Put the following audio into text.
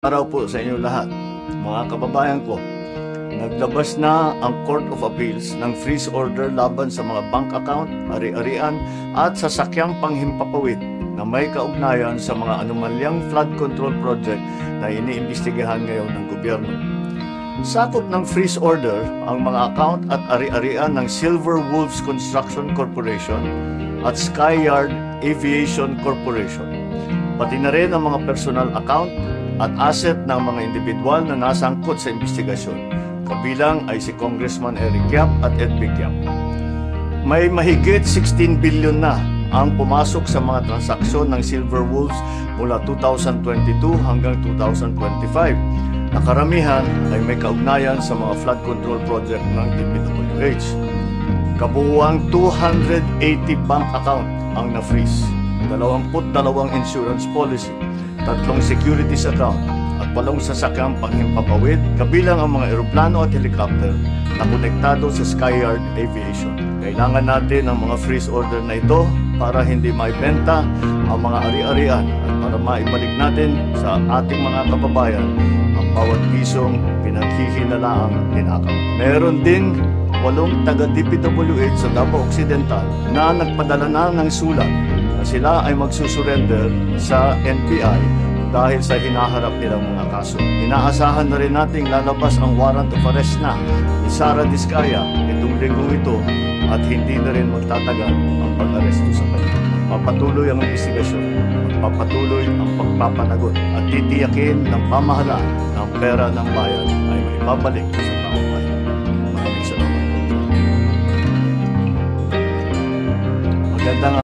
Araw po sa inyo lahat, mga kababayan ko. Naglabas na ang Court of Appeals ng freeze order laban sa mga bank account, ari-arian at sasakyang panghimpapawid na may kaugnayan sa mga anomalyang flood control project na iniimbestigahan ngayon ng gobyerno. Sakop ng freeze order ang mga account at ari-arian ng Silver Wolves Construction Corporation at Skyyard Aviation Corporation, pati na rin ang mga personal account at asset ng mga individual na nasangkot sa investigasyon. Kabilang ay si Congressman Eric Yap at Edvic Yap. May mahigit 16 billion na ang pumasok sa mga transaksyon ng Silver Wolves mula 2022 hanggang 2025. Na karamihan ay may kaugnayan sa mga flood control project ng DPWH. Kabuuang 280 bank account ang na-freeze, 22 insurance policy, 3 securities account at 8 sasakyang panghimpapawid, kabilang ang mga eroplano at helicopter na konektado sa Skyyard Aviation. Kailangan natin ang mga freeze order na ito para hindi maibenta ang mga ari-arian at para maibalik natin sa ating mga kababayan ang bawat pisong pinaghihinalaang tinakaw. Meron din 8 taga-DPWH sa Davao Occidental na nagpadala na ng sulat na sila ay magsusurrender sa NBI dahil sa hinaharap nilang mga kaso. Inaasahan na rin nating lalabas ang warrant of arrest na ni Sara Diskaya itong linggong ito at hindi na rin magtatagal ang pag-aresto sa kanya. Papatuloy ang investigasyon, papatuloy ang pagpapanagot at titiyakin ng pamahalaan na ang pera ng bayan ay maibabalik sa taong bayan. Maraming salamat. Magandang